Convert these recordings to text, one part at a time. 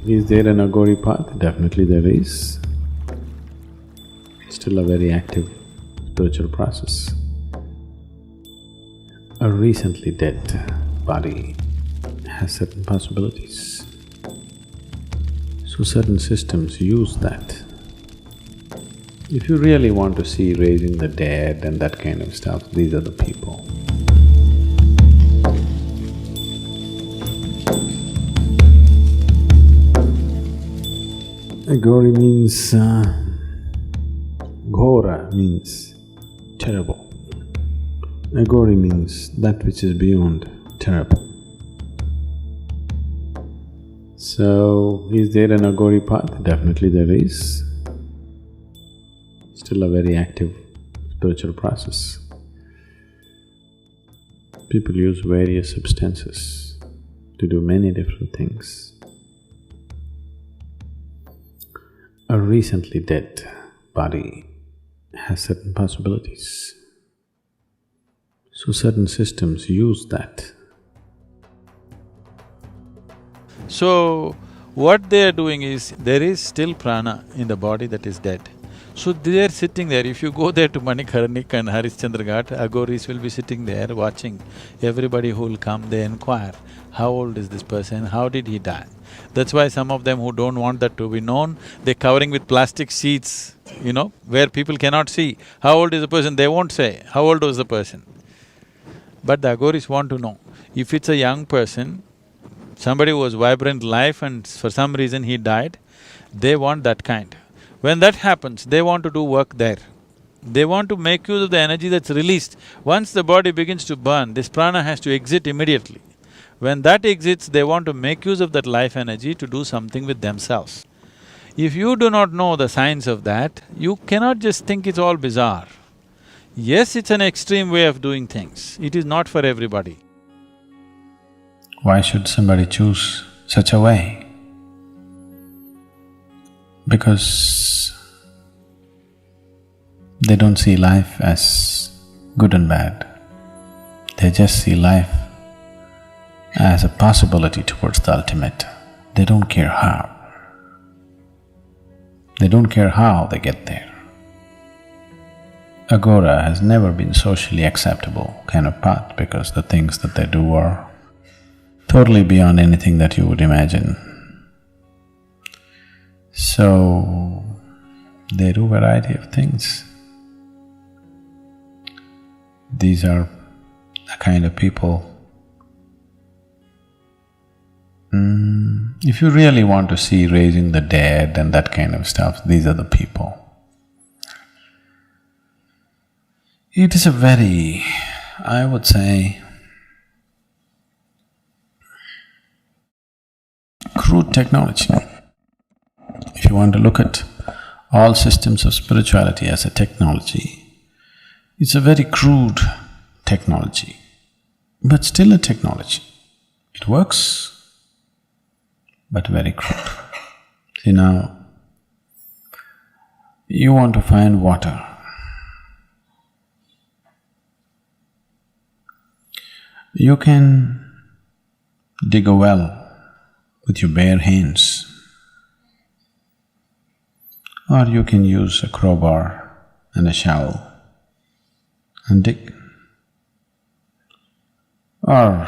is there an Aghori path? Definitely there is. Still a very active spiritual process. A recently dead body has certain possibilities. So certain systems use that. If you really want to see raising the dead and that kind of stuff, these are the people. Aghori means… ghora means terrible. Aghori means that which is beyond terrible. So, is there an Aghori path? Definitely there is. Still a very active spiritual process. People use various substances to do many different things. A recently dead body has certain possibilities. So certain systems use that. So, what they are doing is, there is still prana in the body that is dead. So they are sitting there. If you go there to Manikarnik and Harishchandra Ghat, aghoris will be sitting there watching everybody who will come, they inquire, how old is this person, how did he die? That's why some of them who don't want that to be known, they're covering with plastic sheets, where people cannot see. How old is the person? They won't say, how old was the person? But the aghoris want to know. If it's a young person, somebody who was vibrant life and for some reason he died, they want that kind. When that happens, they want to do work there. They want to make use of the energy that's released. Once the body begins to burn, this prana has to exit immediately. When that exits, they want to make use of that life energy to do something with themselves. If you do not know the science of that, you cannot just think it's all bizarre. Yes, it's an extreme way of doing things, it is not for everybody. Why should somebody choose such a way? Because they don't see life as good and bad. They just see life as a possibility towards the ultimate. They don't care how. They don't care how they get there. Aghora has never been socially acceptable kind of path because the things that they do are totally beyond anything that you would imagine. So, they do variety of things. These are the kind of people… if you really want to see raising the dead and that kind of stuff, these are the people. It is a very, I would say, crude technology. If you want to look at all systems of spirituality as a technology, it's a very crude technology, but still a technology. It works, but very crude. See now, you want to find water. You can dig a well with your bare hands, or you can use a crowbar and a shovel and dig. Or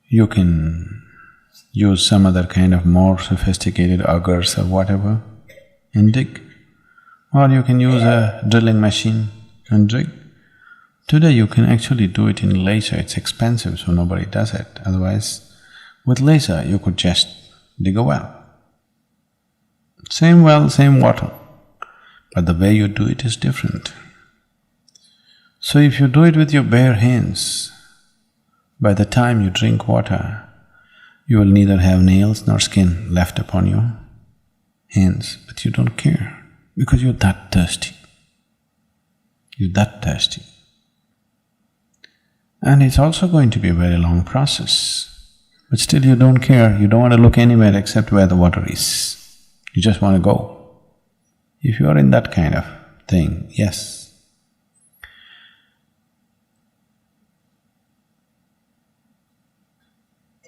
you can use some other kind of more sophisticated augers or whatever and dig. Or you can use a drilling machine and dig. Today you can actually do it in laser, it's expensive so nobody does it, otherwise with laser you could just dig a well. Same well, same water, but the way you do it is different. So if you do it with your bare hands, by the time you drink water, you will neither have nails nor skin left upon your hands, but you don't care because you're that thirsty. You're that thirsty. And it's also going to be a very long process, but still you don't care, you don't want to look anywhere except where the water is. You just want to go. If you are in that kind of thing, yes.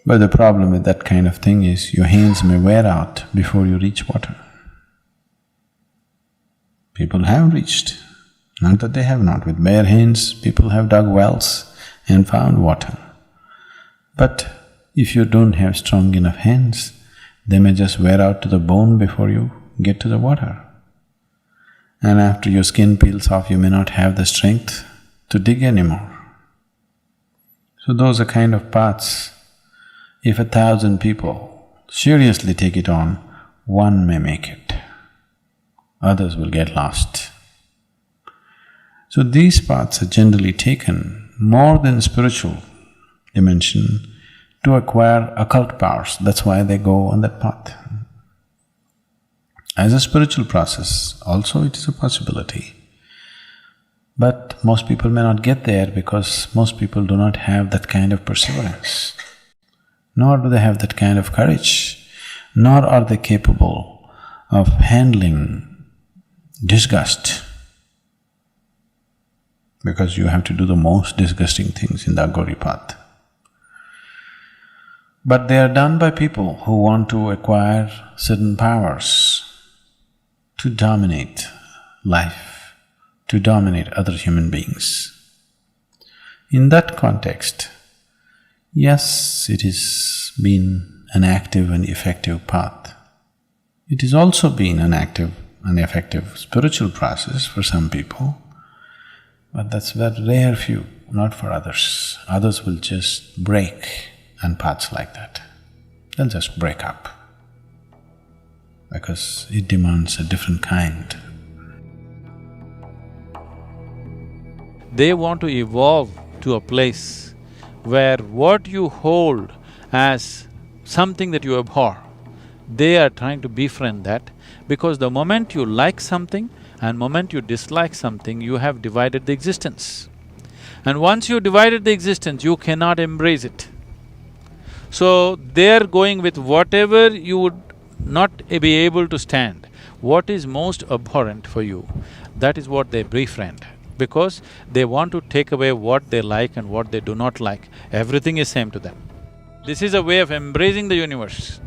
But the problem with that kind of thing is your hands may wear out before you reach water. People have reached, not that they have not. With bare hands, people have dug wells and found water. But if you don't have strong enough hands, they may just wear out to the bone before you get to the water. And after your skin peels off, you may not have the strength to dig anymore. So those are kind of paths. If 1,000 people seriously take it on, one may make it, others will get lost. So these paths are generally taken more than spiritual dimension to acquire occult powers, that's why they go on that path. As a spiritual process, also it is a possibility. But most people may not get there because most people do not have that kind of perseverance, nor do they have that kind of courage, nor are they capable of handling disgust, because you have to do the most disgusting things in the Aghori path. But they are done by people who want to acquire certain powers to dominate life, to dominate other human beings. In that context, yes, it has been an active and effective path. It has also been an active and effective spiritual process for some people, but that's very rare few, not for others. Others will just break on paths like that. They'll just break up because it demands a different kind. They want to evolve to a place where what you hold as something that you abhor, they are trying to befriend that, because the moment you like something and moment you dislike something, you have divided the existence. And once you divided the existence, you cannot embrace it. So, they're going with whatever you would not be able to stand. What is most abhorrent for you, that is what they befriend, because they want to take away what they like and what they do not like. Everything is same to them. This is a way of embracing the universe.